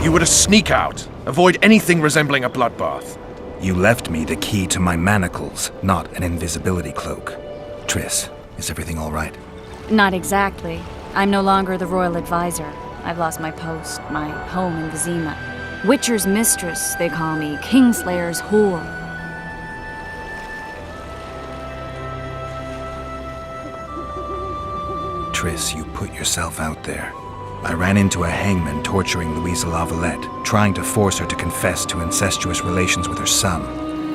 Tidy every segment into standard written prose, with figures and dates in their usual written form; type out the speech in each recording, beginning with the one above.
You were to sneak out. Avoid anything resembling a bloodbath. You left me the key to my manacles, not an invisibility cloak. Triss, is everything all right? Not exactly. I'm no longer the royal advisor. I've lost my post, my home in Vizima. Witcher's mistress, they call me. Kingslayer's whore. Triss, you put yourself out there. I ran into a hangman torturing Louisa Lavalette, trying to force her to confess to incestuous relations with her son.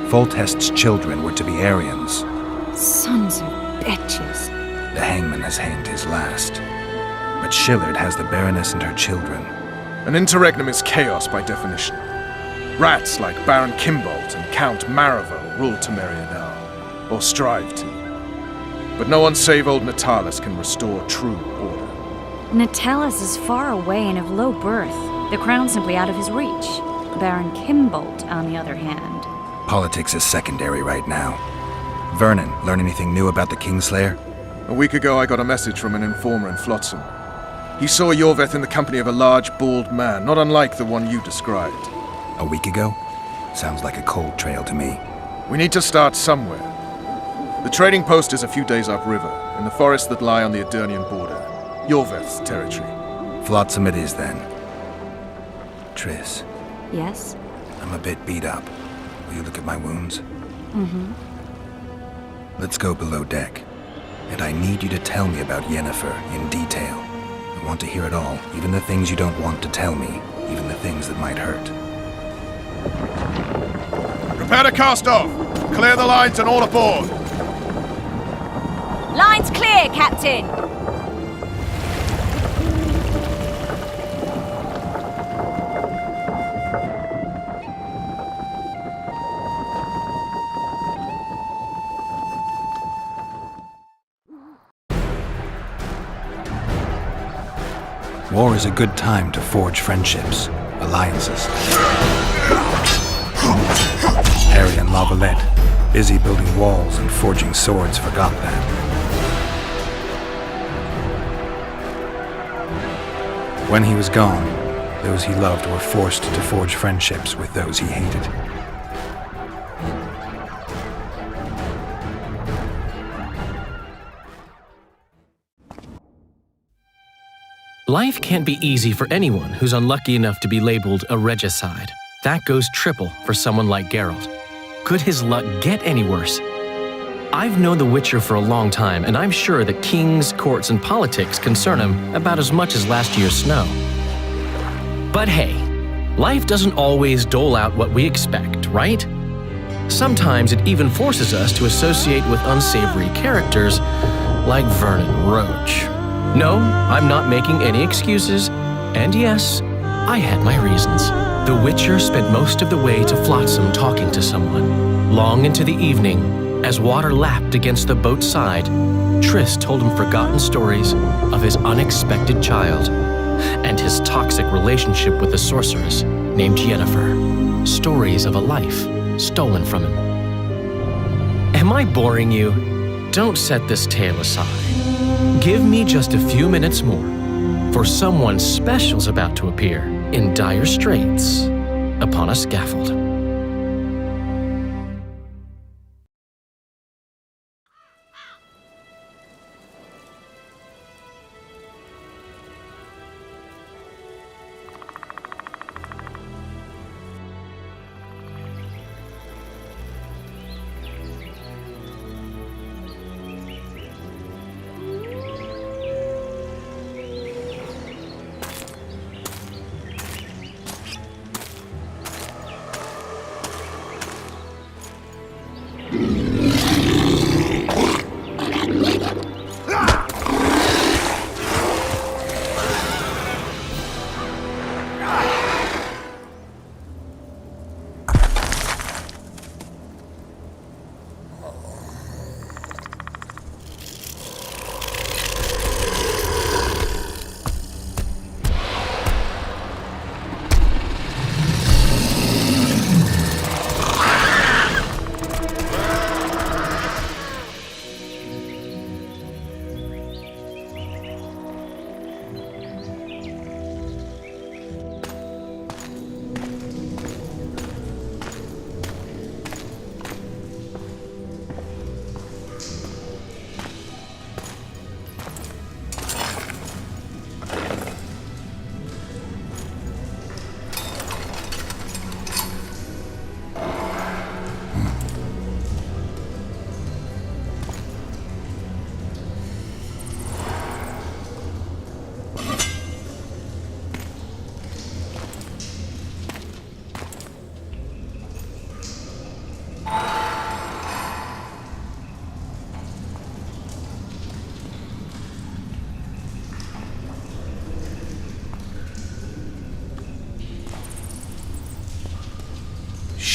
Foltest's children were to be Aryans. Sons of bitches. The hangman has hanged his last. But Shillard has the Baroness and her children. An interregnum is chaos by definition. Rats like Baron Kimbolt and Count Maravel rule Temeria now, or strive to. But no one save old Natalis can restore true order. Natalis is far away and of low birth. The crown's simply out of his reach. Baron Kimbolt, on the other hand. Politics is secondary right now. Vernon, learn anything new about the Kingslayer? A week ago I got a message from an informer in Flotsam. He saw Yorveth in the company of a large, bald man, not unlike the one you described. A week ago? Sounds like a cold trail to me. We need to start somewhere. The trading post is a few days upriver, in the forests that lie on the Aedirnian border. Yorveth's territory. Flotsam it is, then. Triss. Yes? I'm a bit beat up. Will you look at my wounds? Mm-hmm. Let's go below deck. And I need you to tell me about Yennefer in detail. I want to hear it all, even the things you don't want to tell me, even the things that might hurt. Prepare to cast off! Clear the lines and all aboard! Line's clear, Captain! War is a good time to forge friendships, alliances. Harry and Lavalette, busy building walls and forging swords, forgot that. When he was gone, those he loved were forced to forge friendships with those he hated. Life can't be easy for anyone who's unlucky enough to be labeled a regicide. That goes triple for someone like Geralt. Could his luck get any worse? I've known The Witcher for a long time, and I'm sure that kings, courts, and politics concern him about as much as last year's snow. But hey, life doesn't always dole out what we expect, right? Sometimes it even forces us to associate with unsavory characters like Vernon Roche. No, I'm not making any excuses, and yes, I had my reasons. The Witcher spent most of the way to Flotsam talking to someone. Long into the evening, as water lapped against the boat's side, Triss told him forgotten stories of his unexpected child and his toxic relationship with a sorceress named Yennefer. Stories of a life stolen from him. Am I boring you? Don't set this tale aside. Give me just a few minutes more, for someone special's about to appear in dire straits upon a scaffold.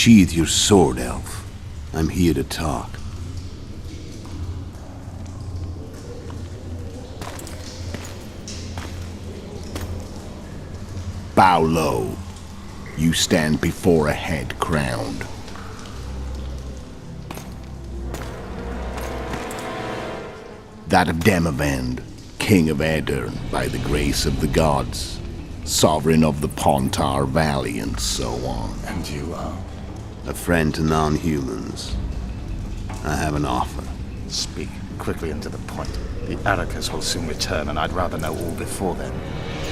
Sheathe your sword, elf. I'm here to talk. Bow low. You stand before a head crowned. That of Demavend, King of Aedirn, by the grace of the gods, sovereign of the Pontar Valley, and so on. And you are? A friend to non-humans. I have an offer. Speak quickly and to the point. The Arakas will soon return, and I'd rather know all before then.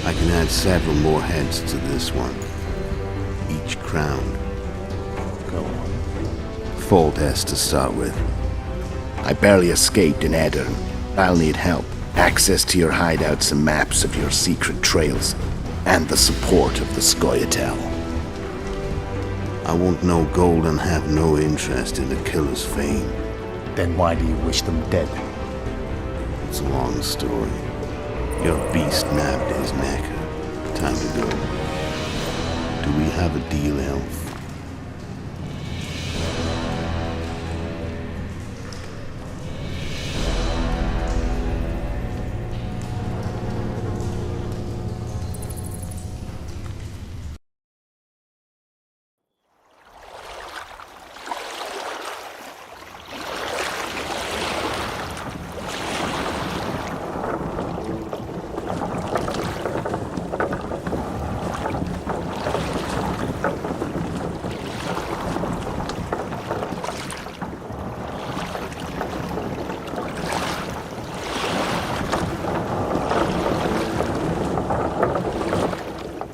I can add several more heads to this one. Each crowned. Go on. Foltest to start with. I barely escaped in Aedirn. I'll need help. Access to your hideouts and maps of your secret trails. And the support of the Scoia'tael. I want no gold and have no interest in the killer's fame. Then why do you wish them dead? It's a long story. Your beast nabbed his neck. Time to go. Do we have a deal, elf?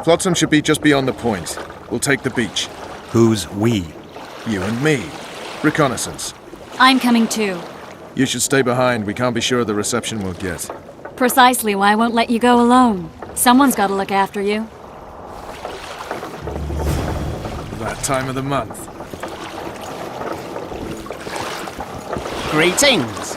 Flotsam should be just beyond the point. We'll take the beach. Who's we? You and me. Reconnaissance. I'm coming too. You should stay behind. We can't be sure of the reception we'll get. Precisely why I won't let you go alone. Someone's got to look after you. That time of the month. Greetings!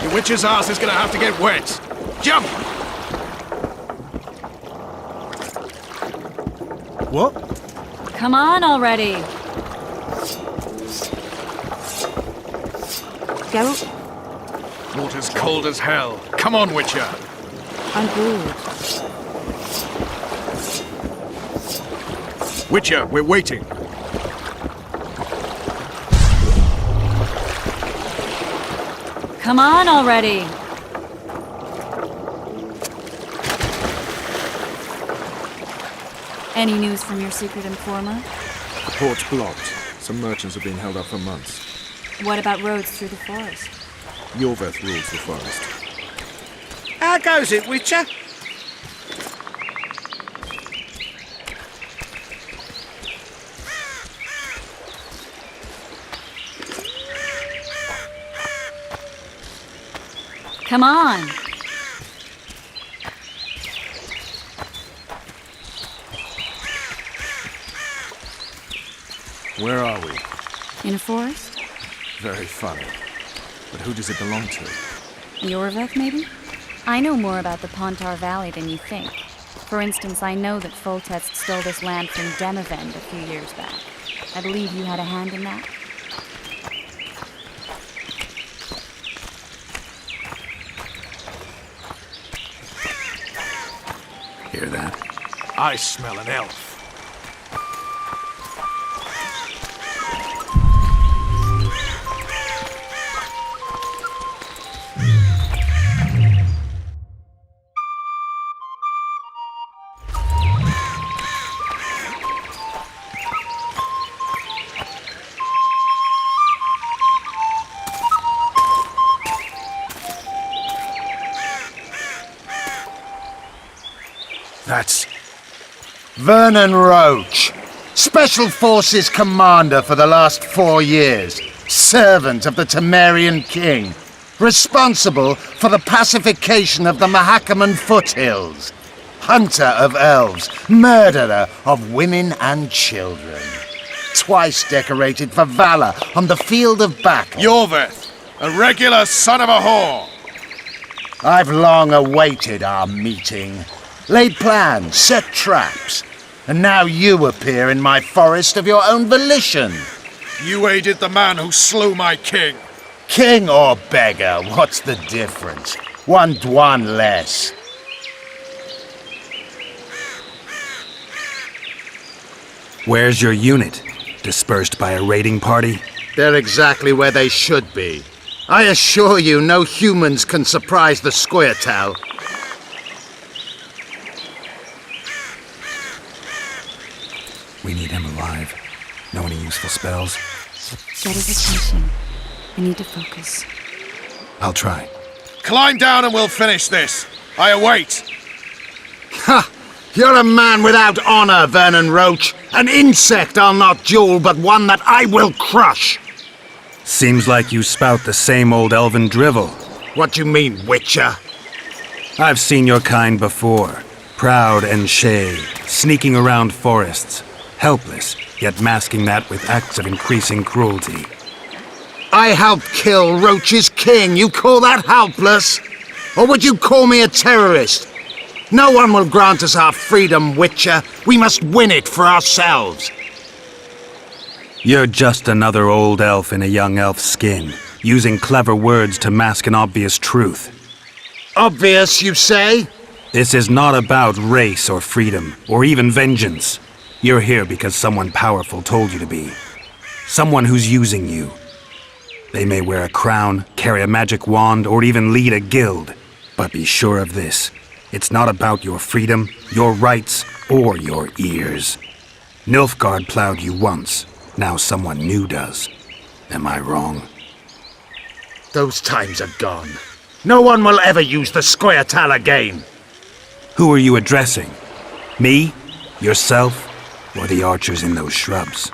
The witch's ass is gonna have to get wet. Jump! What? Come on already. Go. Water's cold as hell. Come on, Witcher. I'm good. Witcher, we're waiting. Come on already. Any news from your secret informer? The port's blocked. Some merchants have been held up for months. What about roads through the forest? Yorveth rules the forest. How goes it, Witcher? Come on. Where are we? In a forest? Very funny. But who does it belong to? Yorveth, maybe? I know more about the Pontar Valley than you think. For instance, I know that Foltest stole this land from Demavend a few years back. I believe you had a hand in that. Hear that? I smell an elf. That's Vernon Roach, Special Forces Commander for the last 4 years, servant of the Temerian King, responsible for the pacification of the Mahakaman foothills, hunter of elves, murderer of women and children, twice decorated for valor on the field of battle. Yorveth, a regular son of a whore. I've long awaited our meeting. Laid plans, set traps. And now you appear in my forest of your own volition. You aided the man who slew my king. King or beggar, what's the difference? One less. Where's your unit? Dispersed by a raiding party? They're exactly where they should be. I assure you, no humans can surprise the Squirtle. We need him alive. Know any useful spells? Get his attention. I need to focus. I'll try. Climb down and we'll finish this. I await. Ha! You're a man without honor, Vernon Roach. An insect I'll not duel, but one that I will crush. Seems like you spout the same old elven drivel. What do you mean, Witcher? I've seen your kind before. Proud and shay, sneaking around forests. Helpless, yet masking that with acts of increasing cruelty. I helped kill Roach's king. You call that helpless? Or would you call me a terrorist? No one will grant us our freedom, Witcher. We must win it for ourselves. You're just another old elf in a young elf's skin, using clever words to mask an obvious truth. Obvious, you say? This is not about race or freedom, or even vengeance. You're here because someone powerful told you to be. Someone who's using you. They may wear a crown, carry a magic wand, or even lead a guild. But be sure of this. It's not about your freedom, your rights, or your ears. Nilfgaard plowed you once. Now someone new does. Am I wrong? Those times are gone. No one will ever use the Squirtle again. Who are you addressing? Me? Yourself? Or the archers in those shrubs?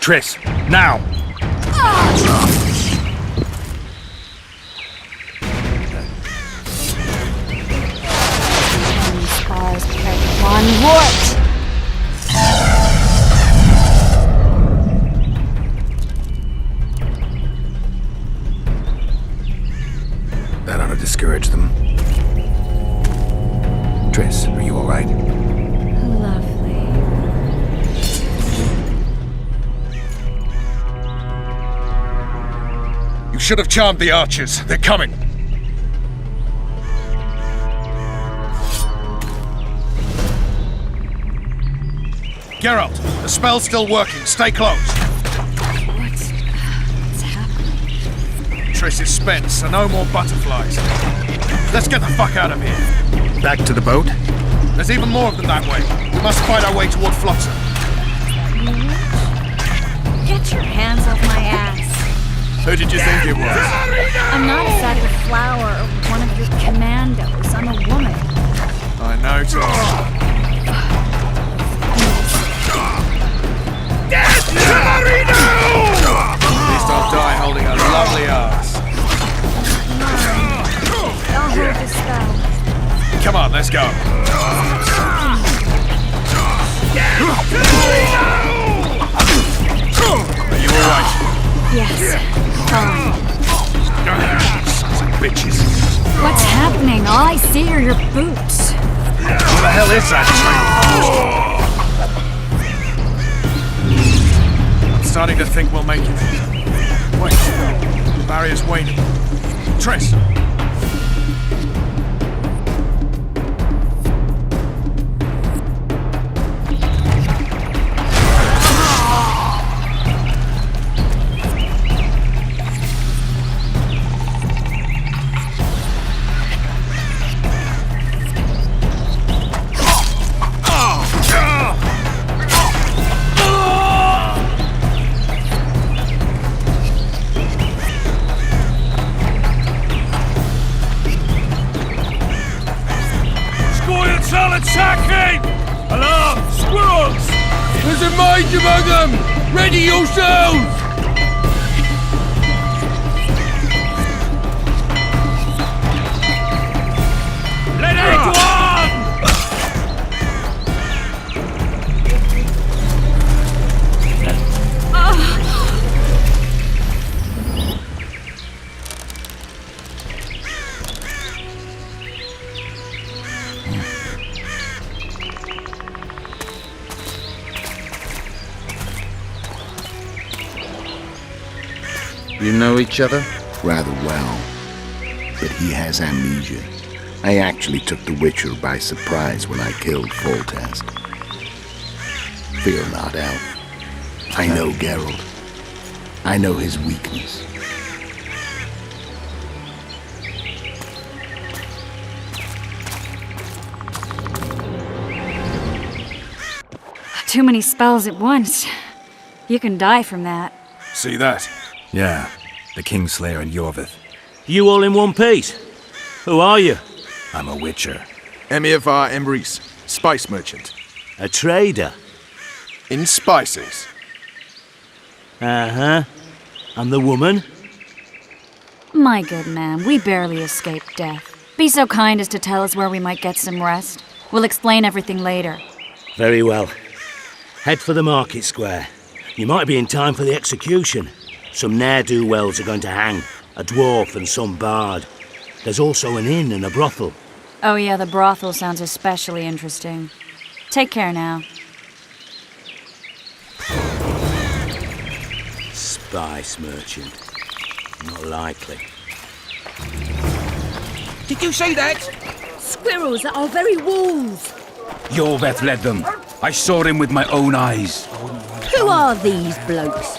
Triss, now! Scars carry one wart! That ought to discourage them. Triss, are you all right? Lovely. You should have charmed the archers. They're coming. Geralt, the spell's still working. Stay close. What's happening? Triss is spent, so no more butterflies. Let's get the fuck out of here. Back to the boat? There's even more of them that way. We must fight our way toward Flotsam. Get your hands off my ass. Who did you think it was? I'm not a sack of flour or one of your commandos. I'm a woman. I know, Triss. At least I'll die holding a lovely ass. I'll hold the spell. Come on, let's go. Are you alright? Yes. Fine. Sons of bitches. What's happening? All I see are your boots. Who the hell is that train? I'm starting to think we'll make it. Wait, the barrier's waning. Triss! Attacking! Alarm! Squirrels! There's a mage among them! Ready yourselves! Let it one! You know each other? Rather well. But he has amnesia. I actually took the Witcher by surprise when I killed Foltest. Fear not, Elf. I know Geralt. I know his weakness. Too many spells at once. You can die from that. See that? Yeah, the Kingslayer and Yorvith. You all in one piece? Who are you? I'm a Witcher. Emir var Emrys, spice merchant. A trader? In spices. Uh-huh. And the woman? My good man, we barely escaped death. Be so kind as to tell us where we might get some rest. We'll explain everything later. Very well. Head for the market square. You might be in time for the execution. Some ne'er-do-wells are going to hang. A dwarf and some bard. There's also an inn and a brothel. Oh yeah, the brothel sounds especially interesting. Take care now. Spice merchant. Not likely. Did you see that? Squirrels at our very walls. Yorveth led them. I saw him with my own eyes. Who are these blokes?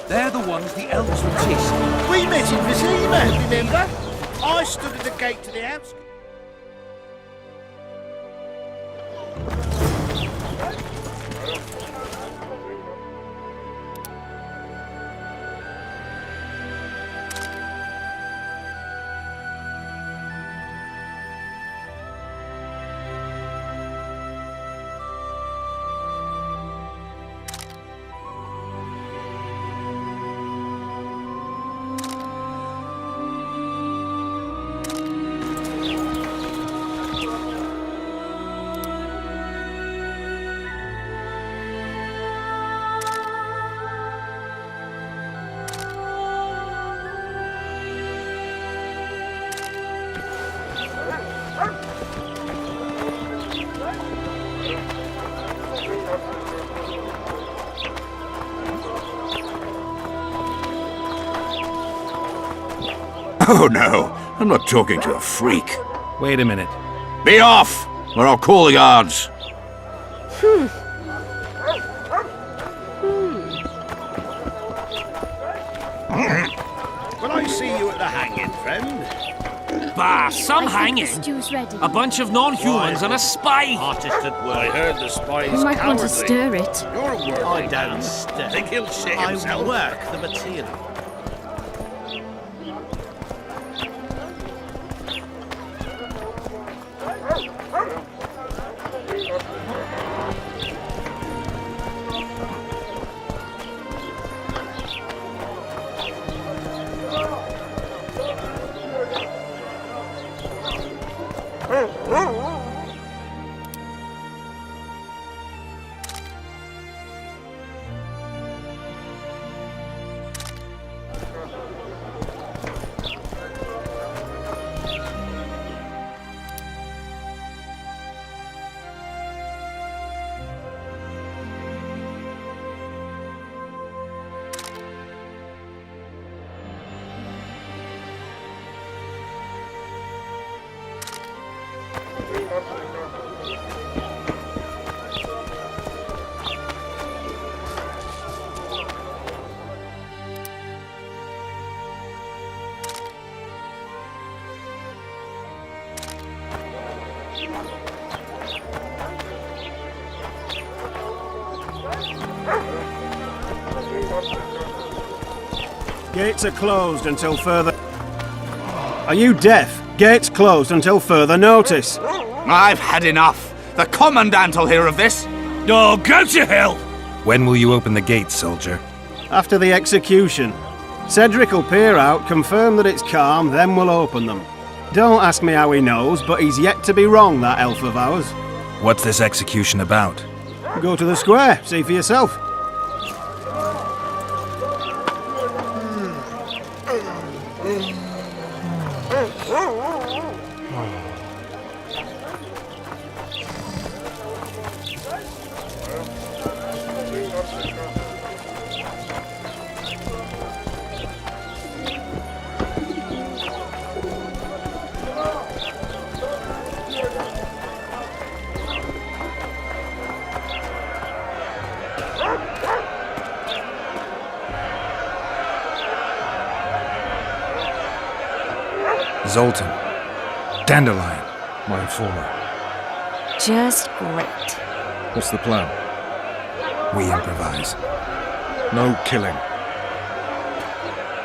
They're the ones the elves were chasing. We met in Vizima, remember? I stood at the gate to the house. Oh no, I'm not talking to a freak. Wait a minute. Be off, or I'll call the guards. Will I see you at the hanging, friend? Bah, some hanging. Stew's ready. A bunch of non-humans and a spy. Artist at work. I heard the spy is You might want to cowardly. stir it. You're a working I don't man. stir. Think he'll shit I himself? work the material. Gates are closed until further... Are you deaf? Gates closed until further notice. I've had enough. The Commandant will hear of this. Oh, go to hell! When will you open the gates, soldier? After the execution. Cedric will peer out, confirm that it's calm, then we'll open them. Don't ask me how he knows, but he's yet to be wrong, that elf of ours. What's this execution about? Go to the square, see for yourself. Zoltan. Dandelion. My informer. Just great. What's the plan? We improvise. No killing.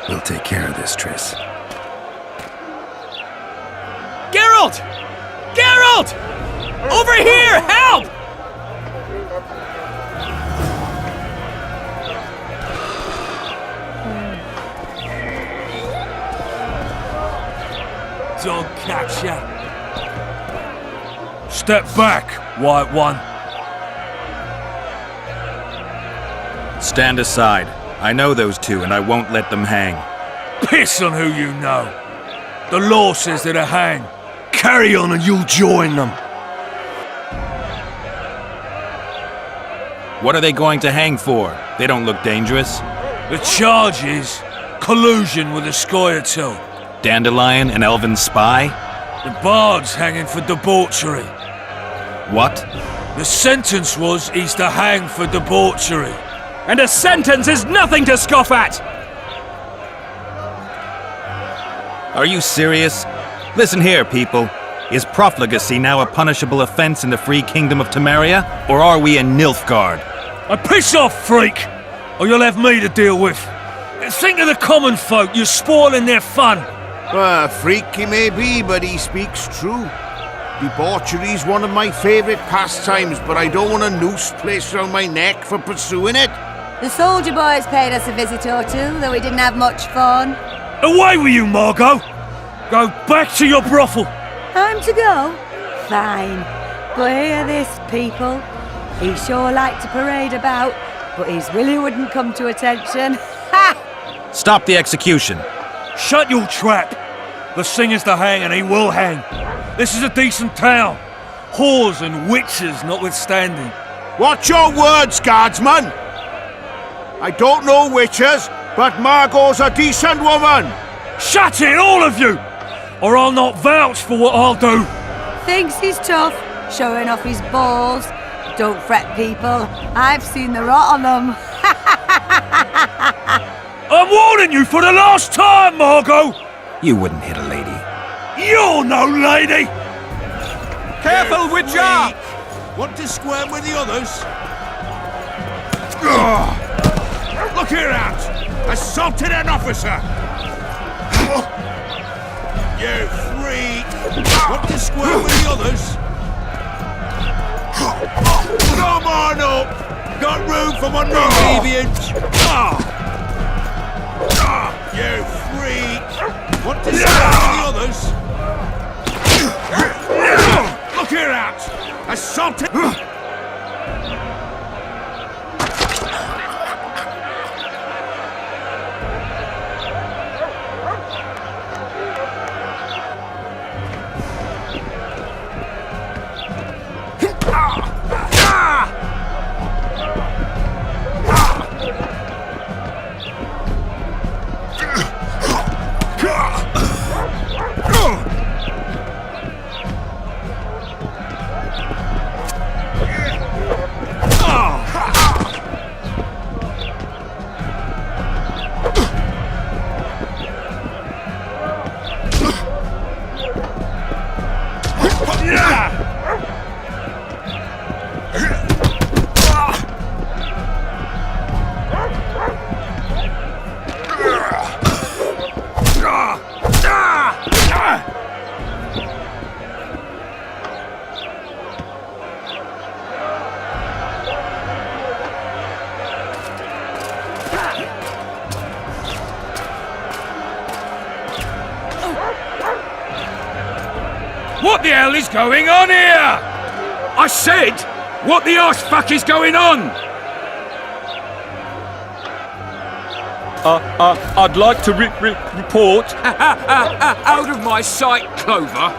We'll take care of this, Triss. Geralt! Geralt! Over here! Help! Don't catch ya. Step back, White One. Stand aside. I know those two, and I won't let them hang. Piss on who you know. The law says they're to hang. Carry on and you'll join them. What are they going to hang for? They don't look dangerous. The charge is collusion with the Scoia'tael. Dandelion, an elven spy? The bard's hanging for debauchery. What? The sentence was he's to hang for debauchery. And a sentence is nothing to scoff at! Are you serious? Listen here, people. Is profligacy now a punishable offense in the free kingdom of Temeria? Or are we in Nilfgaard? Piss off, freak! Or you'll have me to deal with. Think of the common folk, you're spoiling their fun. Freak he may be, but he speaks true. Debauchery's one of my favourite pastimes, but I don't want a noose placed around my neck for pursuing it. The soldier boys paid us a visit or two, though we didn't have much fun. Away with you, Margot! Go back to your brothel! Time to go? Fine. But hear this, people. He sure liked to parade about, but his willy wouldn't come to attention. Ha! Stop the execution. Shut your trap! The singer's to hang and he will hang. This is a decent town. Whores and witches notwithstanding. Watch your words, guardsman! I don't know witches, but Margot's a decent woman! Shut it, all of you! Or I'll not vouch for what I'll do. Thinks he's tough, showing off his balls. Don't fret, people. I've seen the rot on them. I'm warning you for the last time, Margot! You wouldn't hit a lady. You're no lady! Careful, Witcher! Want to squirm with the others? Look here out! Assaulted an officer! You freak! Want to squirm with the others? Come on up! Got room for one more deviant! You freak! Want to squirm with the others? Look here out! Assaulted... What the hell is going on here? I said, what the arse fuck is going on? I'd like to report... Out of my sight, Clover.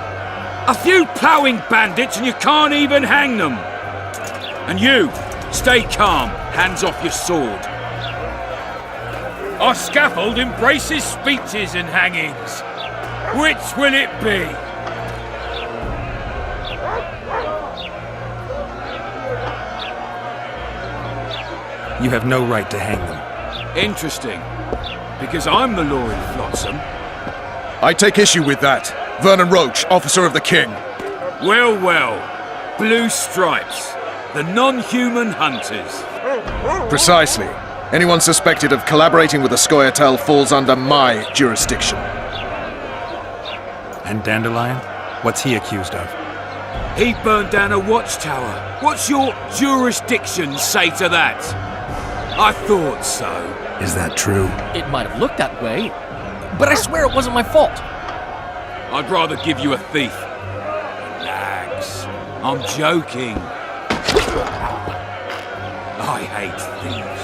A few ploughing bandits and you can't even hang them. And you, stay calm, hands off your sword. Our scaffold embraces speeches and hangings. Which will it be? You have no right to hang them. Interesting. Because I'm the law in Flotsam. I take issue with that. Vernon Roach, officer of the king. Well, well. Blue Stripes. The non-human hunters. Precisely. Anyone suspected of collaborating with the Scoia'tael falls under my jurisdiction. And Dandelion? What's he accused of? He burned down a watchtower. What's your jurisdiction say to that? I thought so. Is that true? It might have looked that way, but I swear it wasn't my fault. I'd rather give you a thief. Relax. I'm joking. I hate thieves.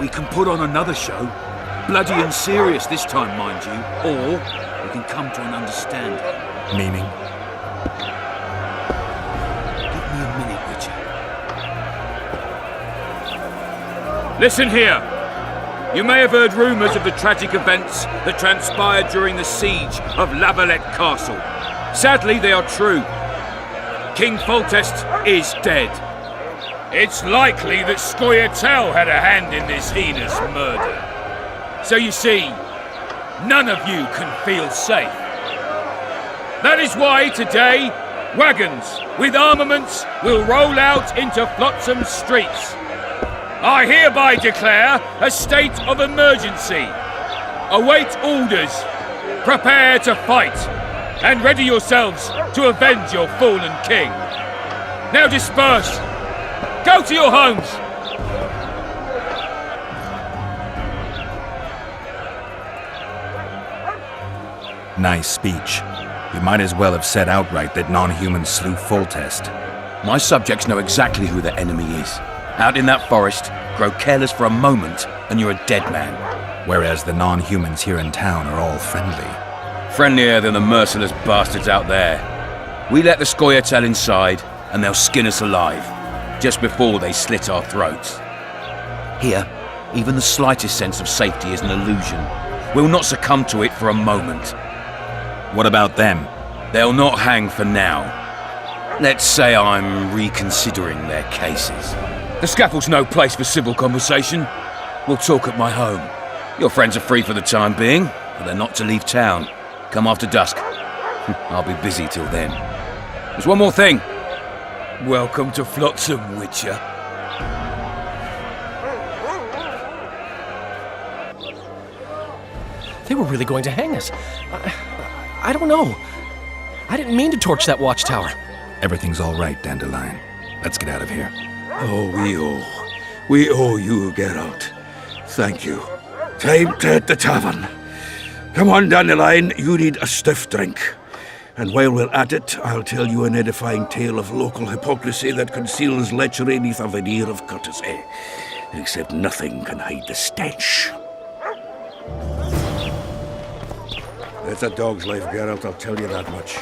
We can put on another show. Bloody and serious this time, mind you. Or we can come to an understanding. Meaning? Give me a minute, Witcher. Listen here. You may have heard rumours of the tragic events that transpired during the siege of Lavalette Castle. Sadly, they are true. King Foltest is dead. It's likely that Scoia'tael had a hand in this heinous murder. So you see, none of you can feel safe. That is why today, wagons with armaments will roll out into Flotsam streets. I hereby declare a state of emergency. Await orders. Prepare to fight. And ready yourselves to avenge your fallen king. Now disperse. Go to your homes. Nice speech. You might as well have said outright that non-humans slew Foltest. My subjects know exactly who their enemy is. Out in that forest, grow careless for a moment, and you're a dead man. Whereas the non-humans here in town are all friendly. Friendlier than the merciless bastards out there. We let the Scoia'tael inside, and they'll skin us alive, just before they slit our throats. Here, even the slightest sense of safety is an illusion. We'll not succumb to it for a moment. What about them? They'll not hang for now. Let's say I'm reconsidering their cases. The scaffold's no place for civil conversation. We'll talk at my home. Your friends are free for the time being, but they're not to leave town. Come after dusk. I'll be busy till then. There's one more thing. Welcome to Flotsam, Witcher. They were really going to hang us. I don't know. I didn't mean to torch that watchtower. Everything's all right, Dandelion. Let's get out of here. Oh, we owe you, Geralt. Thank you. Time to hit the tavern. Come on, Dandelion, you need a stiff drink. And while we're at it, I'll tell you an edifying tale of local hypocrisy that conceals lechery neath a veneer of courtesy. Except nothing can hide the stench. It's a dog's life, Geralt, I'll tell you that much.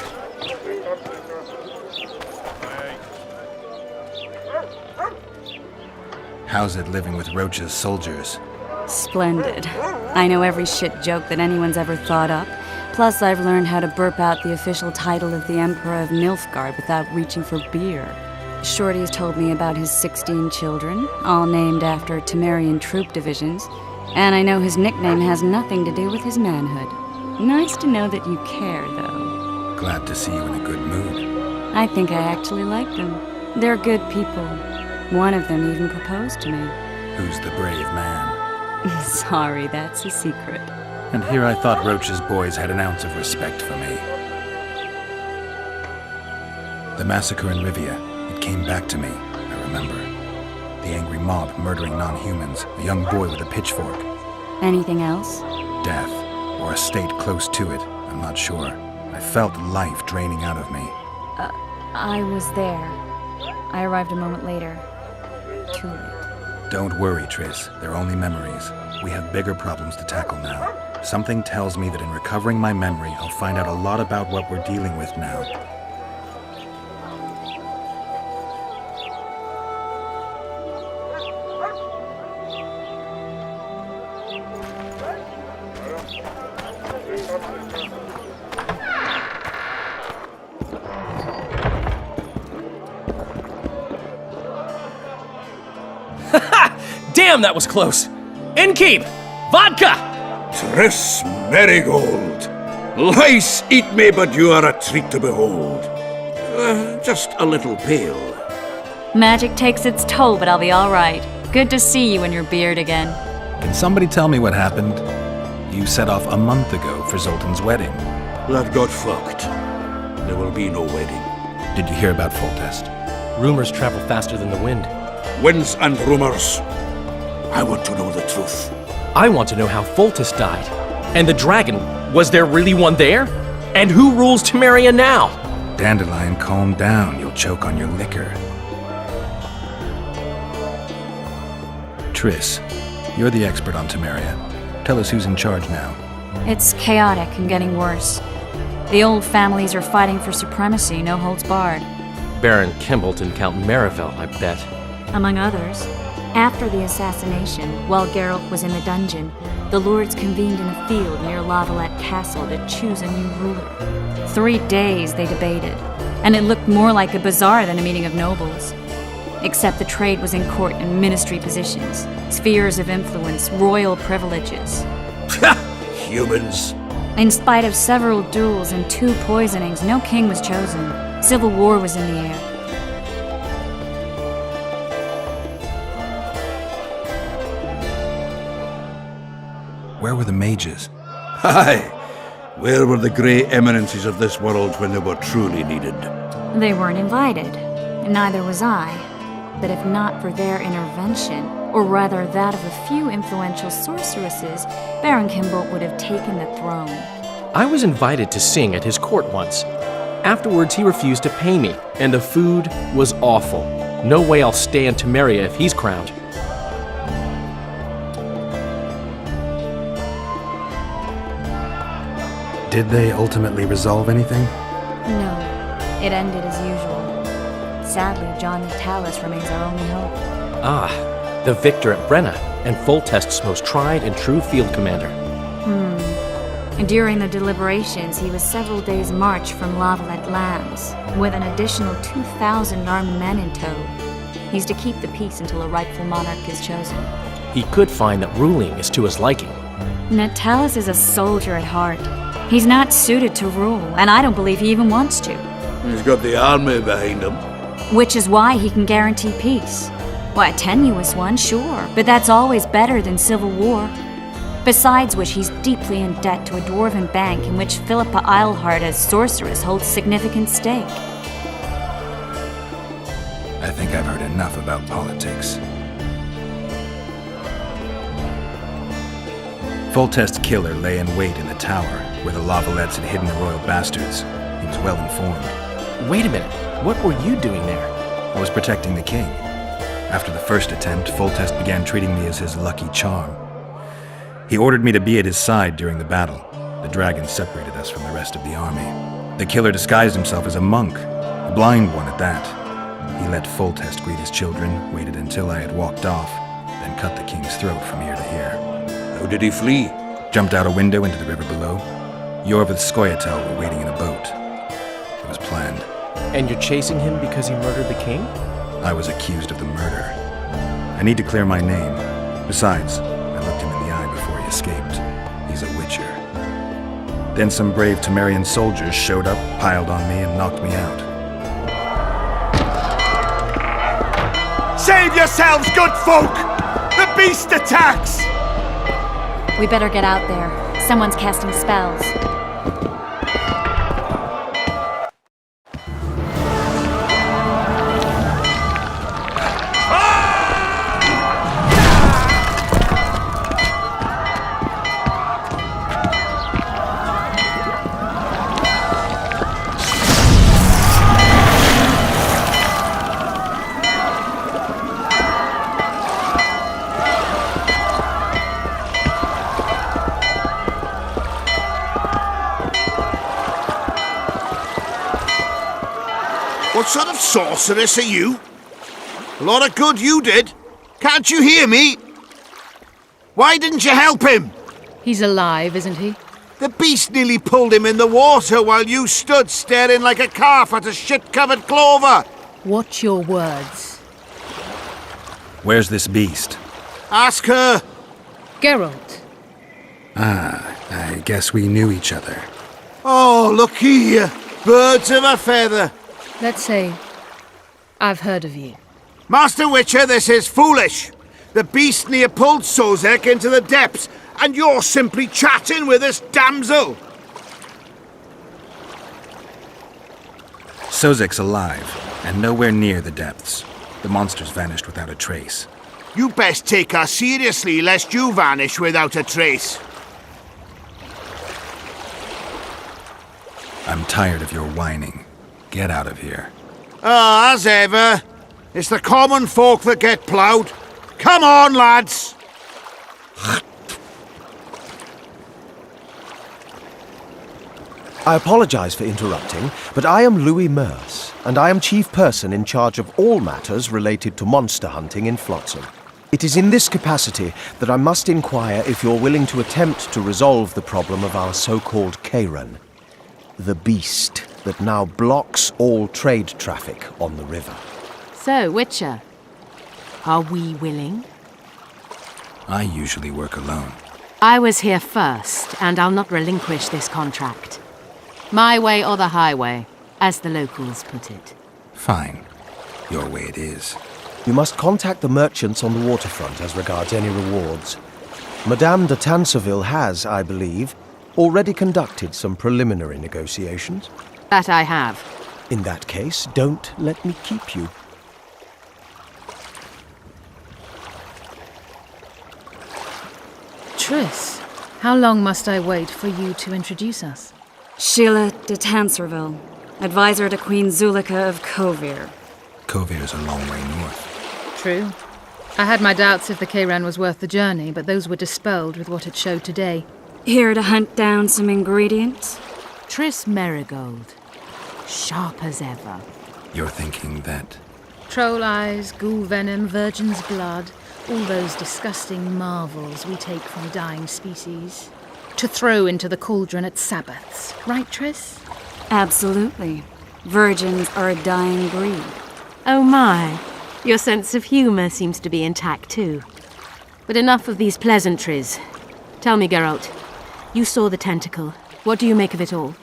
How's it living with Roach's soldiers? Splendid. I know every shit joke that anyone's ever thought up. Plus, I've learned how to burp out the official title of the Emperor of Nilfgaard without reaching for beer. Shorty's told me about his 16 children, all named after Temerian troop divisions, and I know his nickname has nothing to do with his manhood. Nice to know that you care, though. Glad to see you in a good mood. I think I actually like them. They're good people. One of them even proposed to me. Who's the brave man? Sorry, that's a secret. And here I thought Roach's boys had an ounce of respect for me. The massacre in Rivia, it came back to me, I remember. The angry mob murdering non-humans, a young boy with a pitchfork. Anything else? Death, or a state close to it, I'm not sure. I felt life draining out of me. I was there. I arrived a moment later. Too late. Don't worry, Triss. They're only memories. We have bigger problems to tackle now. Something tells me that in recovering my memory, I'll find out a lot about what we're dealing with now. Damn, that was close. Innkeep! Vodka! Triss Merigold. Lice eat me, but you are a treat to behold. Just a little pale. Magic takes its toll, but I'll be all right. Good to see you in your beard again. Can somebody tell me what happened? You set off a month ago for Zoltan's wedding. That got fucked. There will be no wedding. Did you hear about Foltest? Rumors travel faster than the wind. Winds and rumors. I want to know the truth. I want to know how Foltest died. And the dragon, was there really one there? And who rules Temeria now? Dandelion, calm down. You'll choke on your liquor. Triss, you're the expert on Temeria. Tell us who's in charge now. It's chaotic and getting worse. The old families are fighting for supremacy, no holds barred. Baron Kimbolt and Count Marivel, I bet. Among others. After the assassination, while Geralt was in the dungeon, the lords convened in a field near Lavalette Castle to choose a new ruler. 3 days they debated, and it looked more like a bazaar than a meeting of nobles. Except the trade was in court and ministry positions, spheres of influence, royal privileges. Humans. In spite of several duels and 2 poisonings, no king was chosen. Civil war was in the air. Where were the mages? Aye. Where were the grey eminences of this world when they were truly needed? They weren't invited. Neither was I. But if not for their intervention, or rather that of a few influential sorceresses, Baron Kimbolt would have taken the throne. I was invited to sing at his court once. Afterwards, he refused to pay me, and the food was awful. No way I'll stay in Temeria if he's crowned. Did they ultimately resolve anything? No, it ended as usual. Sadly, John Natalis remains our only hope. Ah, the victor at Brenna, and Foltest's most tried and true field commander. During the deliberations, he was several days' march from Lavalette lands, with an additional 2,000 armed men in tow. He's to keep the peace until a rightful monarch is chosen. He could find that ruling is to his liking. Natalis is a soldier at heart. He's not suited to rule, and I don't believe he even wants to. He's got the army behind him. Which is why he can guarantee peace. Why, a tenuous one, sure, but that's always better than civil war. Besides which, he's deeply in debt to a dwarven bank in which Philippa Eilhart as sorceress holds significant stake. I think I've heard enough about politics. Foltest's killer lay in wait in the tower, where the Lavalettes had hidden the royal bastards. He was well informed. Wait a minute, what were you doing there? I was protecting the king. After the first attempt, Foltest began treating me as his lucky charm. He ordered me to be at his side during the battle. The dragon separated us from the rest of the army. The killer disguised himself as a monk, a blind one at that. He let Foltest greet his children, waited until I had walked off, then cut the king's throat from ear to ear. How did he flee? Jumped out a window into the river below. Yorv with Skoyatel were waiting in a boat. It was planned. And you're chasing him because he murdered the king? I was accused of the murder. I need to clear my name. Besides, I looked him in the eye before he escaped. He's a witcher. Then some brave Temerian soldiers showed up, piled on me, and knocked me out. Save yourselves, good folk! The beast attacks! We better get out there. Someone's casting spells. What sort of sorceress are you? A lot of good you did. Can't you hear me? Why didn't you help him? He's alive, isn't he? The beast nearly pulled him in the water while you stood staring like a calf at a shit-covered clover. Watch your words. Where's this beast? Ask her. Geralt. Ah, I guess we knew each other. Oh, look here. Birds of a feather. Let's say I've heard of you. Master Witcher, this is foolish. The beast near pulled Sozek into the depths, and you're simply chatting with this damsel. Sozek's alive, and nowhere near the depths. The monster's vanished without a trace. You best take her seriously, lest you vanish without a trace. I'm tired of your whining. Get out of here. Ah, as ever. It's the common folk that get ploughed. Come on, lads! I apologize for interrupting, but I am Louis Merce, and I am chief person in charge of all matters related to monster hunting in Flotsam. It is in this capacity that I must inquire if you're willing to attempt to resolve the problem of our so-called Kayran, the beast that now blocks all trade traffic on the river. So, Witcher, are we willing? I usually work alone. I was here first, and I'll not relinquish this contract. My way or the highway, as the locals put it. Fine. Your way it is. You must contact the merchants on the waterfront as regards any rewards. Madame de Tanseville has, I believe, already conducted some preliminary negotiations. That I have. In that case, don't let me keep you. Triss, how long must I wait for you to introduce us? Sheila de Tanserville, advisor to Queen Zulika of Kovir. Kovir's a long way north. True. I had my doubts if the Kayran was worth the journey, but those were dispelled with what it showed today. Here to hunt down some ingredients? Triss Merigold. Sharp as ever. You're thinking that... Troll eyes, ghoul venom, virgin's blood, all those disgusting marvels we take from dying species. To throw into the cauldron at Sabbaths. Right, Triss? Absolutely. Virgins are a dying breed. Oh my. Your sense of humour seems to be intact too. But enough of these pleasantries. Tell me, Geralt. You saw the tentacle. What do you make of it all?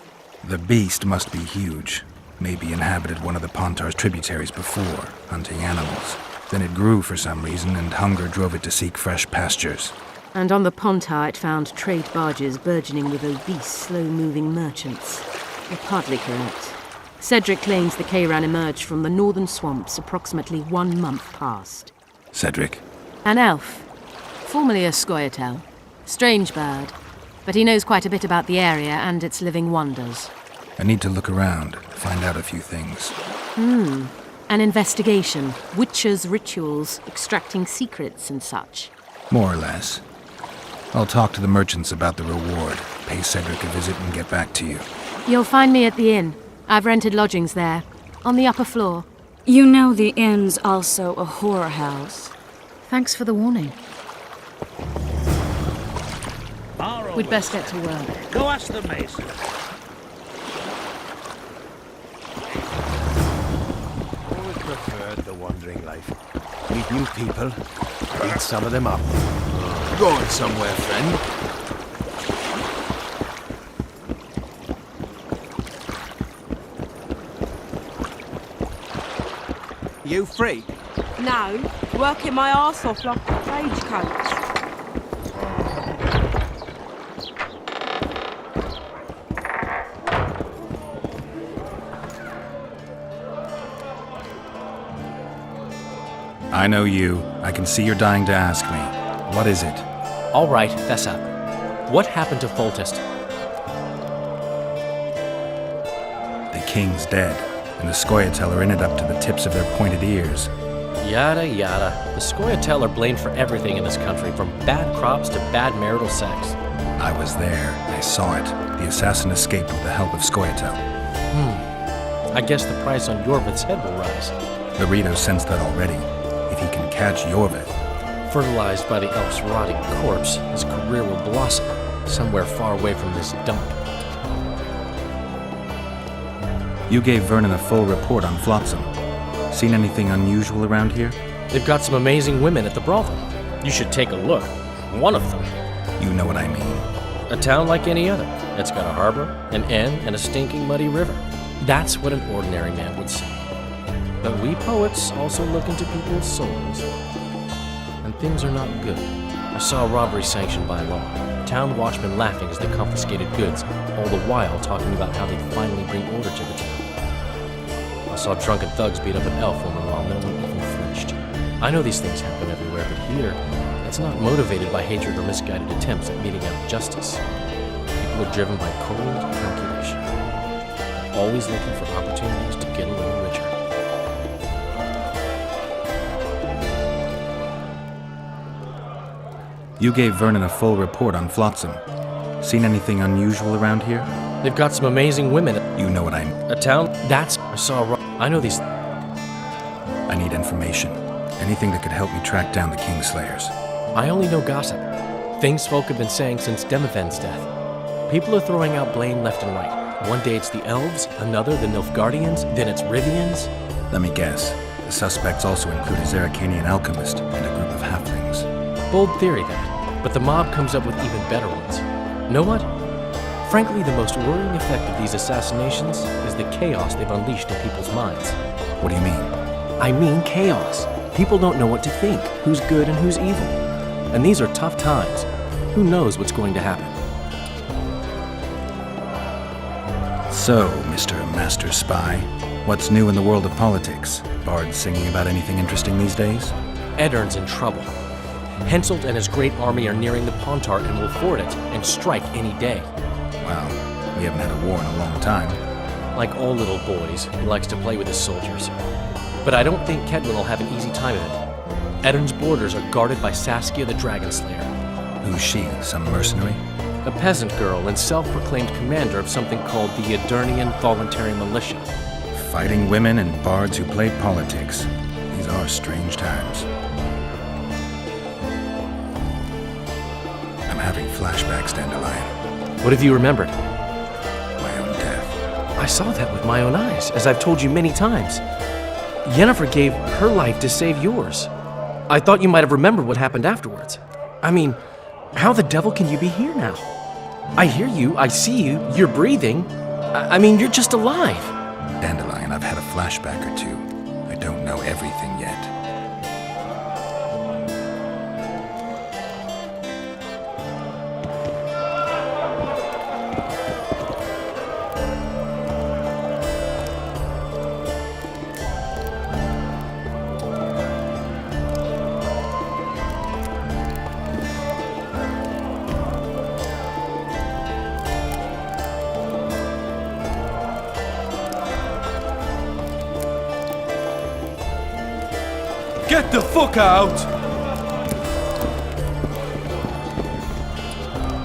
The beast must be huge. Maybe inhabited one of the Pontar's tributaries before, hunting animals. Then it grew for some reason, and hunger drove it to seek fresh pastures. And on the Pontar it found trade barges burgeoning with obese, slow-moving merchants. You're partly correct. Cedric claims the Kayran emerged from the northern swamps approximately 1 month past. Cedric? An elf. Formerly a Scoia'tael. Strange bird. But he knows quite a bit about the area and its living wonders. I need to look around, find out a few things. An investigation. Witcher's rituals, extracting secrets and such. More or less. I'll talk to the merchants about the reward, pay Cedric a visit and get back to you. You'll find me at the inn. I've rented lodgings there, on the upper floor. You know the inn's also a whorehouse. Thanks for the warning. We'd best get to work. Go ask the mason. Always preferred the wandering life. Meet new people, beat some of them up. Going somewhere, friend? You free? No, working my arse off like a stagecoach. I know you. I can see you're dying to ask me. What is it? All right, fess up. What happened to Foltest? The king's dead, and the Scoia'tael are in it up to the tips of their pointed ears. Yada yada. The Scoia'tael are blamed for everything in this country, from bad crops to bad marital sex. I was there. I saw it. The assassin escaped with the help of Scoia'tael. I guess the price on Yorvith's head will rise. Burrito sensed that already. If he can catch Yorvith. Fertilized by the elf's rotting corpse, his career will blossom somewhere far away from this dump. You gave Vernon a full report on Flotsam. Seen anything unusual around here? They've got some amazing women at the brothel. You should take a look. One of them. You know what I mean. A town like any other, It's got a harbor, an inn, and a stinking muddy river. That's what an ordinary man would say. But we poets also look into people's souls. And things are not good. I saw a robbery sanctioned by law. Town watchmen laughing as they confiscated goods, all the while talking about how they'd finally bring order to the town. I saw drunken thugs beat up an elf woman while no one even flinched. I know these things happen everywhere, but here, it's not motivated by hatred or misguided attempts at meting out justice. People are driven by cold calculation, always looking for opportunities to get a little richer. You gave Vernon a full report on Flotsam. Seen anything unusual around here? They've got some amazing women. You know what A town? I saw I know these... I need information. Anything that could help me track down the Kingslayers. I only know gossip. Things folk have been saying since Demavend's death. People are throwing out blame left and right. One day it's the elves, another the Nilfgaardians, then it's Rivians. Let me guess. The suspects also include a Zerrikanian alchemist and a group of halflings. Bold theory, that. But the mob comes up with even better ones. Know what? Frankly, the most worrying effect of these assassinations is the chaos they've unleashed in people's minds. What do you mean? I mean chaos. People don't know what to think, who's good and who's evil. And these are tough times. Who knows what's going to happen? So, Mr. Master Spy, what's new in the world of politics? Bards singing about anything interesting these days? Eddern's in trouble. Henselt and his great army are nearing the Pontar and will ford it and strike any day. Wow, we haven't had a war in a long time. Like all little boys, he likes to play with his soldiers. But I don't think Kedwin will have an easy time of it. Eddern's borders are guarded by Saskia the Dragon Slayer. Who's she? Some mercenary? A peasant girl and self-proclaimed commander of something called the Edirnian Voluntary Militia. Fighting women and bards who play politics. These are strange times. I'm having flashbacks, Dandelion. What have you remembered? My own death. I saw that with my own eyes, as I've told you many times. Yennefer gave her life to save yours. I thought you might have remembered what happened afterwards. I mean, how the devil can you be here now? I hear you, I see you, you're breathing. I mean, you're just alive. Dandelion, I've had a flashback or two. I don't know everything yet. Get the fuck out!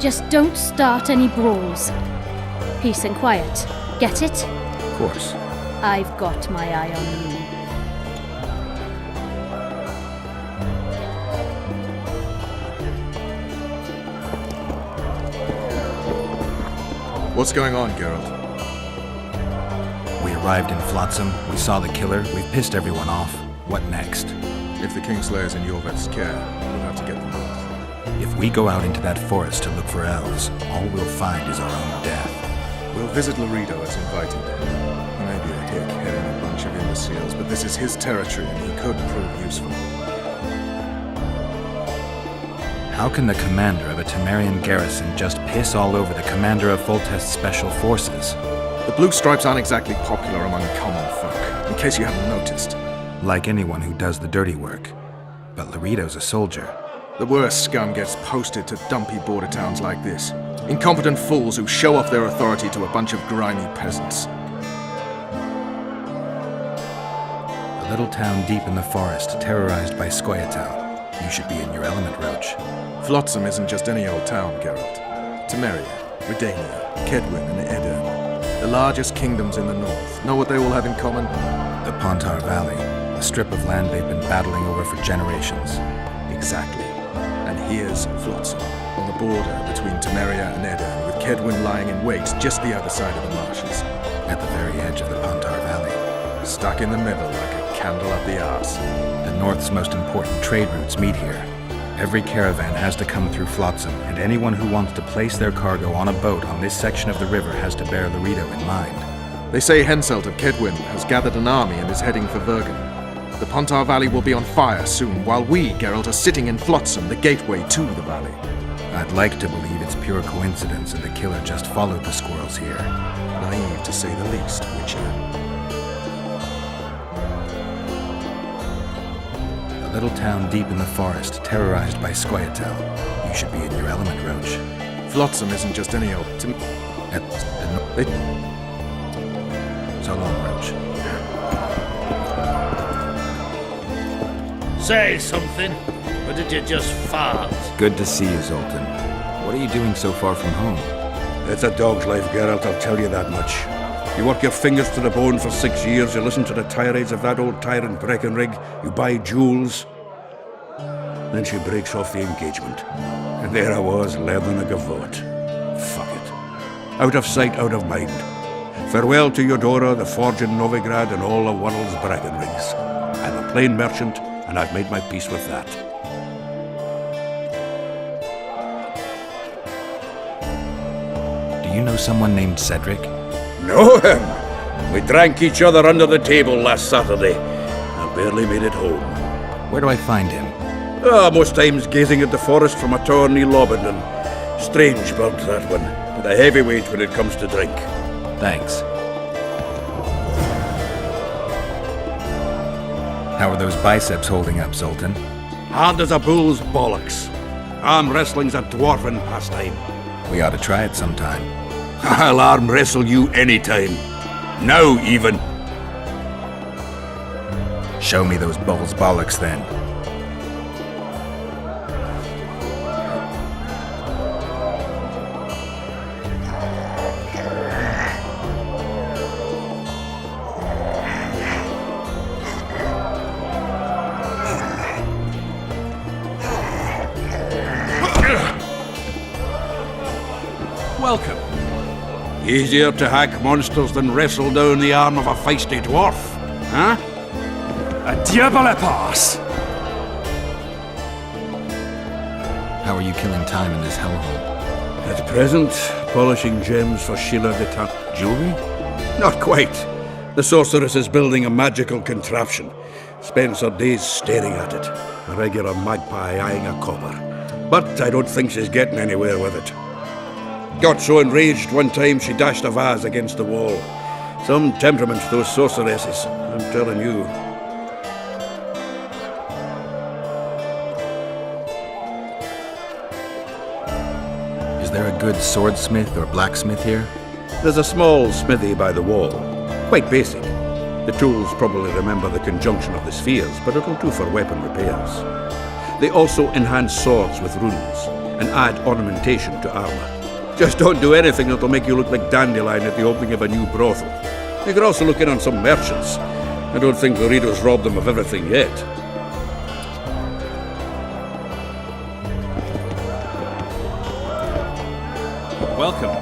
Just don't start any brawls. Peace and quiet. Get it? Of course. I've got my eye on you. What's going on, Geralt? We arrived in Flotsam, we saw the killer, we've pissed everyone off. What next? If the Kingslayer's in Yorvet's care, we'll have to get them north. If we go out into that forest to look for elves, all we'll find is our own death. We'll visit Loredo as invited. He may be a hick heading a bunch of imbeciles, but this is his territory and he could prove useful. How can the commander of a Temerian garrison just piss all over the commander of Foltest's special forces? The Blue Stripes aren't exactly popular among common folk, in case you haven't noticed. Like anyone who does the dirty work. But Loredo's a soldier. The worst scum gets posted to dumpy border towns like this. Incompetent fools who show off their authority to a bunch of grimy peasants. A little town deep in the forest, terrorized by Scoia'tael. You should be in your element, Roach. Flotsam isn't just any old town, Geralt. Temeria, Redania, Kedwin, and Edirn. The largest kingdoms in the north. Know what they all have in common? The Pontar Valley. A strip of land they've been battling over for generations. Exactly. And here's Flotsam, on the border between Temeria and Edirn, with Kedwin lying in wait just the other side of the marshes. At the very edge of the Pontar Valley. Stuck in the middle like a candle up the arse. The North's most important trade routes meet here. Every caravan has to come through Flotsam, and anyone who wants to place their cargo on a boat on this section of the river has to bear Loreto in mind. They say Henselt of Kedwin has gathered an army and is heading for Vergen. The Pontar Valley will be on fire soon, while we, Geralt, are sitting in Flotsam, the gateway to the valley. I'd like to believe it's pure coincidence and the killer just followed the squirrels here. Naive to say the least, Witcher. A little town deep in the forest, terrorized by Scoia'tael. You should be in your element, Roach. Flotsam isn't just any old... So long, Roach. Say something, or did you just fart? Good to see you, Zoltan. What are you doing so far from home? It's a dog's life, Geralt, I'll tell you that much. You work your fingers to the bone for 6 years, you listen to the tirades of that old tyrant Breckenrig, you buy jewels. Then she breaks off the engagement. And there I was, learning a gavotte. Fuck it. Out of sight, out of mind. Farewell to Eudora, the forge in Novigrad, and all the world's Breckenrigs. I'm a plain merchant, and I've made my peace with that. Do you know someone named Cedric? Know him? We drank each other under the table last Saturday. I barely made it home. Where do I find him? Most times gazing at the forest from a tower near Lobendon. Strange bird, that one, but a heavyweight when it comes to drink. Thanks. How are those biceps holding up, Zoltan? Hard as a bull's bollocks. Arm wrestling's a dwarven pastime. We ought to try it sometime. I'll arm wrestle you anytime. Now, even. Show me those bull's bollocks, then. Welcome. Easier to hack monsters than wrestle down the arm of a feisty dwarf, huh? A diable pass! How are you killing time in this hellhole? At present, polishing gems for Sheila de Tant. Jewelry? Not quite. The sorceress is building a magical contraption. Spends her days staring at it. A regular magpie eyeing a copper. But I don't think she's getting anywhere with it. Got so enraged one time she dashed a vase against the wall. Some temperament, those sorceresses, I'm telling you. Is there a good swordsmith or blacksmith here? There's a small smithy by the wall. Quite basic. The tools probably remember the conjunction of the spheres, but it'll do for weapon repairs. They also enhance swords with runes and add ornamentation to armor. Just don't do anything that'll make you look like Dandelion at the opening of a new brothel. You could also look in on some merchants. I don't think Loreto's robbed them of everything yet. Welcome.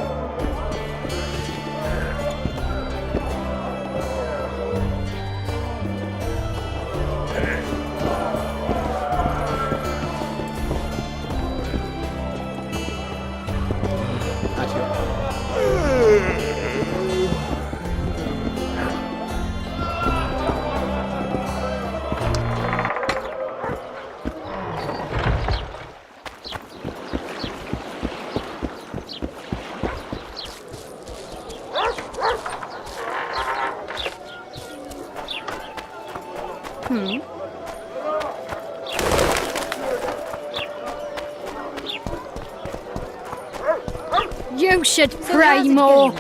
You should pray more.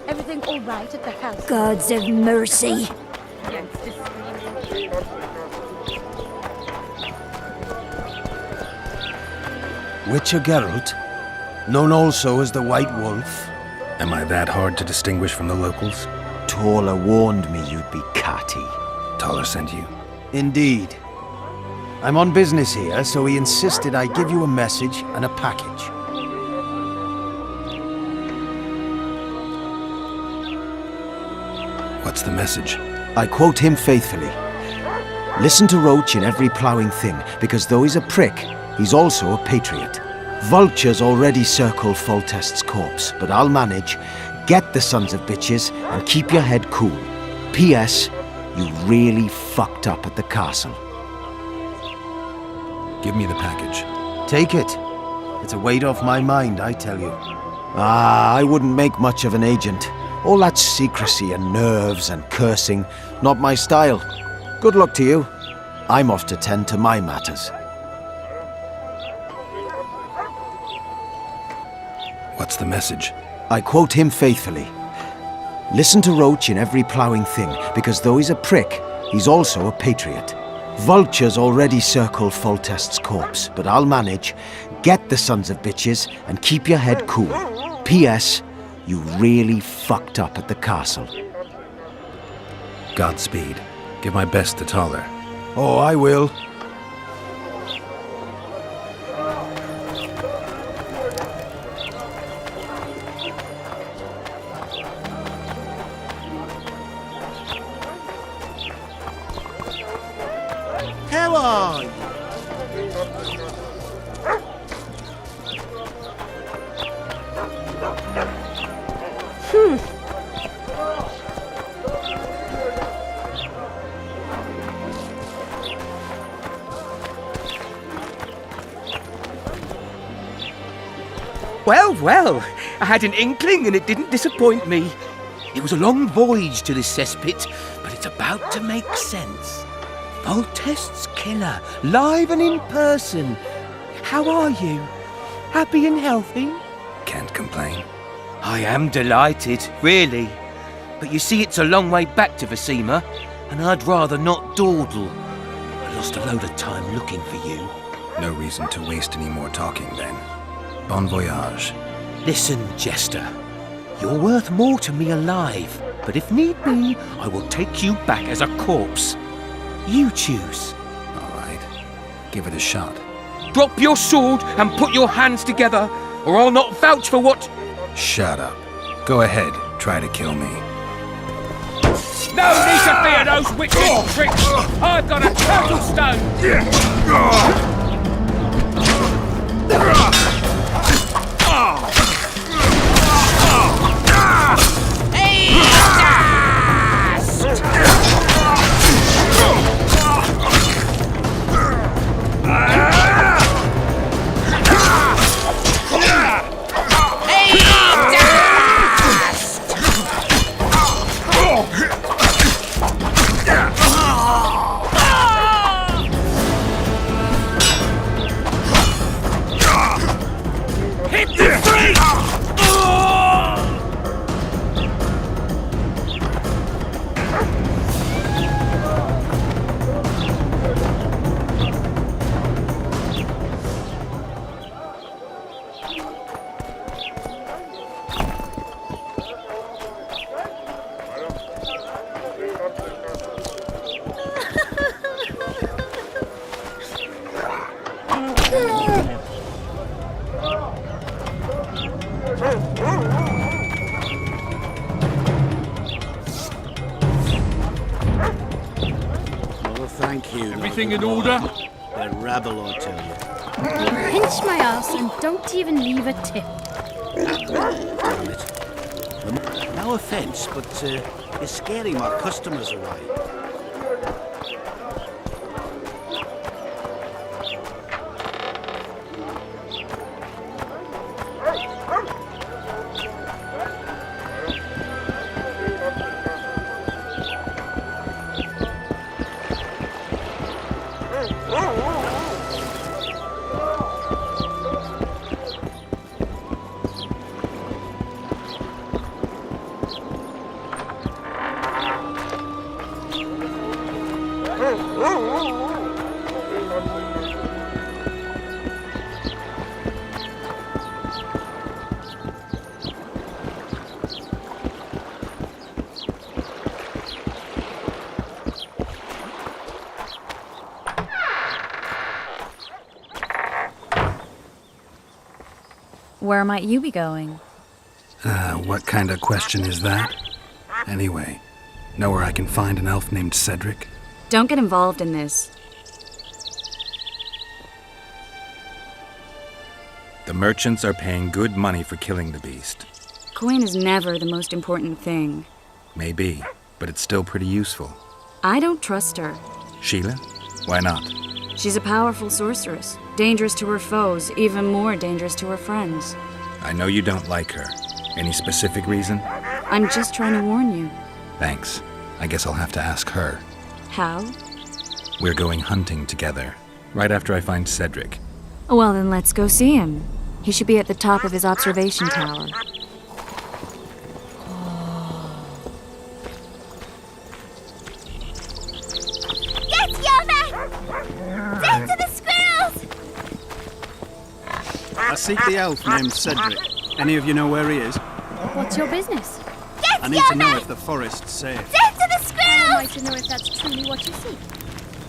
Everything all right at the house? Gods of mercy. Witcher Geralt, known also as the White Wolf. Am I that hard to distinguish from the locals? Taller warned me you'd be catty. Taller sent you? Indeed. I'm on business here, so he insisted I give you a message and a package. What's the message? I quote him faithfully. Listen to Roach in every ploughing thing, because though he's a prick, he's also a patriot. Vultures already circle Foltest's corpse, but I'll manage. Get the sons of bitches and keep your head cool. P.S. You really fucked up at the castle. Give me the package. Take it. It's a weight off my mind, I tell you. I wouldn't make much of an agent. All that secrecy and nerves and cursing, not my style. Good luck to you. I'm off to tend to my matters. What's the message? I quote him faithfully. Listen to Roach in every ploughing thing, because though he's a prick, he's also a patriot. Vultures already circle Foltest's corpse, but I'll manage. Get the sons of bitches and keep your head cool. P.S. You really fucked up at the castle. Godspeed. Give my best to Thaler. Oh, I will. How are you? Well, well, I had an inkling and it didn't disappoint me. It was a long voyage to this cesspit, but it's about to make sense. Foltest's killer, live and in person. How are you? Happy and healthy? Can't complain. I am delighted, really. But you see, it's a long way back to Vecima, and I'd rather not dawdle. I lost a load of time looking for you. No reason to waste any more talking, then. Bon voyage. Listen, Jester. You're worth more to me alive, but if need be, I will take you back as a corpse. You choose. All right. Give it a shot. Drop your sword and put your hands together, or I'll not vouch for what... Shut up. Go ahead. Try to kill me. No need to fear those witches' tricks! I've got a turtle stone! Thank you. Everything in order? They're rabble, I tell you. Pinch my ass and don't even leave a tip. Damn it. No offence, but you're scaring my customers away. Where might you be going? What kind of question is that? Anyway, know where I can find an elf named Cedric? Don't get involved in this. The merchants are paying good money for killing the beast. Coin is never the most important thing. Maybe, but it's still pretty useful. I don't trust her. Sheila? Why not? She's a powerful sorceress. Dangerous to her foes, even more dangerous to her friends. I know you don't like her. Any specific reason? I'm just trying to warn you. Thanks. I guess I'll have to ask her. How? We're going hunting together, right after I find Cedric. Well, then let's go see him. He should be at the top of his observation tower. Get Yoma! Take to the squirrels! I seek the elf named Cedric. Any of you know where he is? What's your business? I need to know if the forest's safe. Take to the squirrels! How am I to know if that's truly what you seek?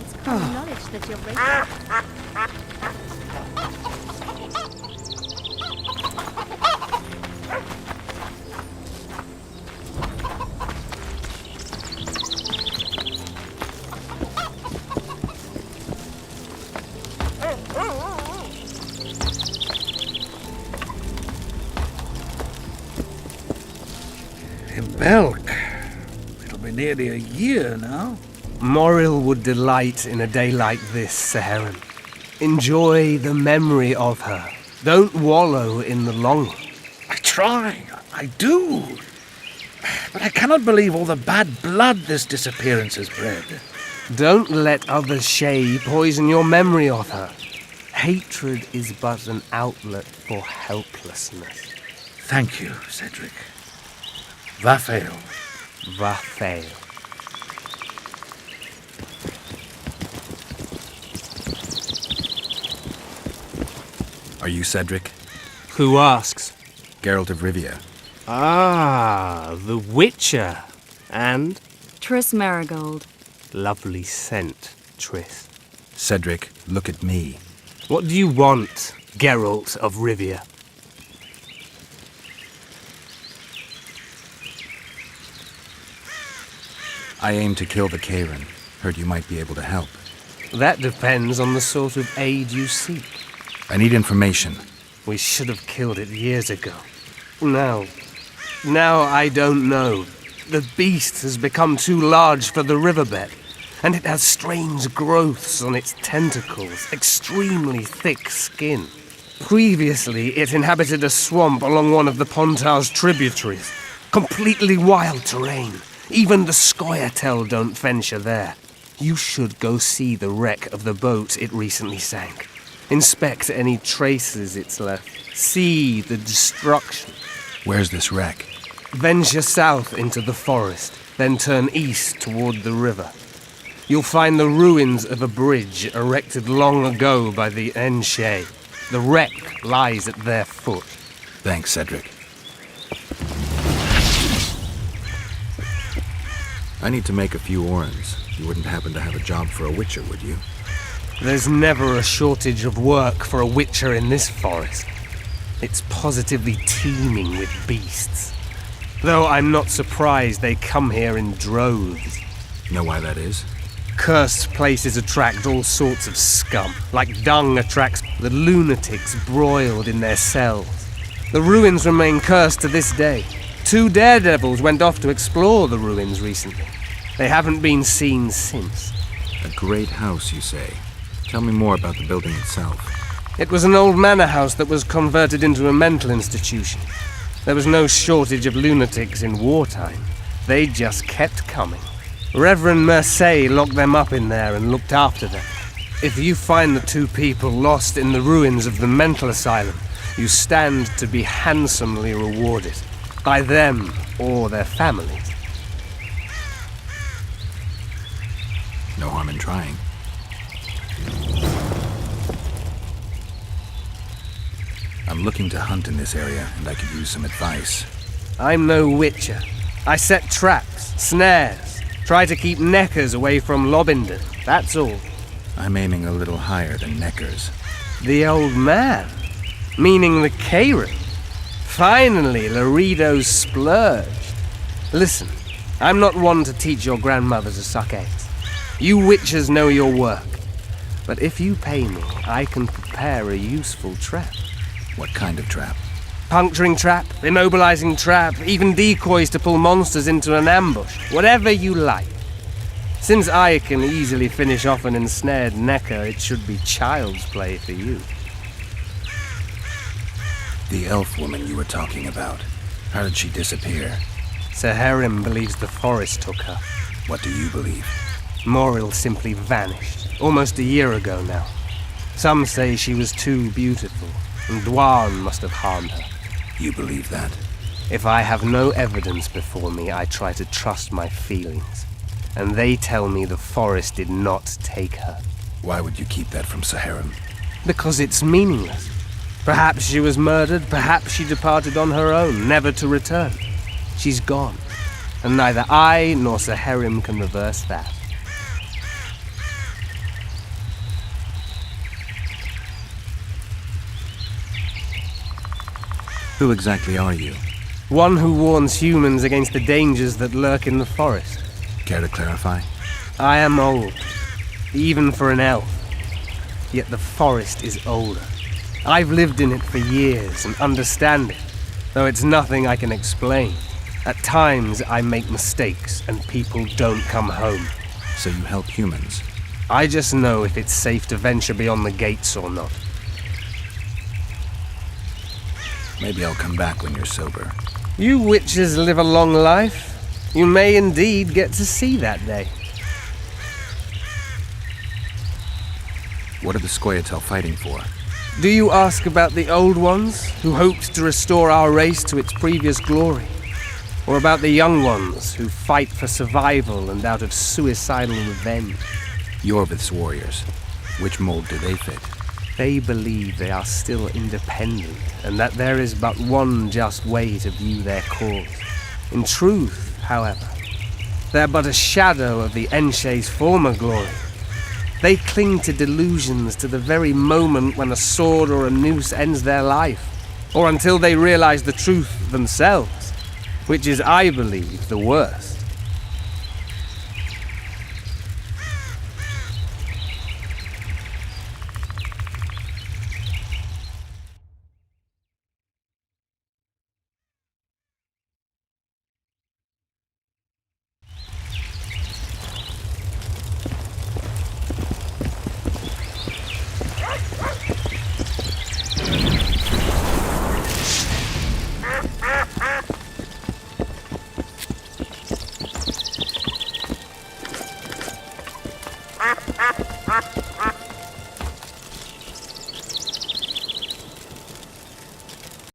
It's common knowledge that you're racist. In Belk. It'll be nearly a year now. Moril would delight in a day like this, Saharan. Enjoy the memory of her. Don't wallow in the longing. I try. I do. But I cannot believe all the bad blood this disappearance has bred. Don't let other Shay poison your memory of her. Hatred is but an outlet for helplessness. Thank you, Cedric. Vafael. Vafael. Are you Cedric? Who asks? Geralt of Rivia. Ah, the Witcher. And? Triss Marigold. Lovely scent, Triss. Cedric, look at me. What do you want, Geralt of Rivia? I aim to kill the Kayran. Heard you might be able to help. That depends on the sort of aid you seek. I need information. We should have killed it years ago. Now I don't know. The beast has become too large for the riverbed, and it has strange growths on its tentacles, extremely thick skin. Previously, it inhabited a swamp along one of the Pontar's tributaries. Completely wild terrain. Even the Scoia'tael don't venture there. You should go see the wreck of the boat it recently sank. Inspect any traces it's left. See the destruction. Where's this wreck? Venture south into the forest, then turn east toward the river. You'll find the ruins of a bridge erected long ago by the Enshe. The wreck lies at their foot. Thanks, Cedric. I need to make a few orens. You wouldn't happen to have a job for a witcher, would you? There's never a shortage of work for a witcher in this forest. It's positively teeming with beasts. Though I'm not surprised they come here in droves. Know why that is? Cursed places attract all sorts of scum, like dung attracts the lunatics broiled in their cells. The ruins remain cursed to this day. 2 daredevils went off to explore the ruins recently. They haven't been seen since. A great house, you say? Tell me more about the building itself. It was an old manor house that was converted into a mental institution. There was no shortage of lunatics in wartime. They just kept coming. Reverend Mercey locked them up in there and looked after them. If you find the 2 people lost in the ruins of the mental asylum, you stand to be handsomely rewarded. By them or their families. No harm in trying. I'm looking to hunt in this area, and I could use some advice. I'm no witcher. I set traps, snares, try to keep neckers away from Lobinden, that's all. I'm aiming a little higher than neckers. The old man? Meaning the Kayran? Finally, Laredo's splurged. Listen, I'm not one to teach your grandmother to suck eggs. You witchers know your work. But if you pay me, I can prepare a useful trap. What kind of trap? Puncturing trap, immobilizing trap, even decoys to pull monsters into an ambush. Whatever you like. Since I can easily finish off an ensnared necker, it should be child's play for you. The elf woman you were talking about. How did she disappear? Saharim believes the forest took her. What do you believe? Moril simply vanished, almost a year ago now. Some say she was too beautiful, and Dwan must have harmed her. You believe that? If I have no evidence before me, I try to trust my feelings. And they tell me the forest did not take her. Why would you keep that from Saharim? Because it's meaningless. Perhaps she was murdered, perhaps she departed on her own, never to return. She's gone, and neither I nor Saharim can reverse that. Who exactly are you? One who warns humans against the dangers that lurk in the forest. Care to clarify? I am old, even for an elf. Yet the forest is older. I've lived in it for years and understand it, though it's nothing I can explain. At times I make mistakes and people don't come home. So you help humans? I just know if it's safe to venture beyond the gates or not. Maybe I'll come back when you're sober. You witches live a long life. You may indeed get to see that day. What are the Scoia'tael fighting for? Do you ask about the old ones, who hoped to restore our race to its previous glory? Or about the young ones, who fight for survival and out of suicidal revenge? Yorvith's warriors. Which mold do they fit? They believe they are still independent, and that there is but one just way to view their cause. In truth, however, they're but a shadow of the Enshe's former glory. They cling to delusions to the very moment when a sword or a noose ends their life, or until they realize the truth themselves, which is, I believe, the worst.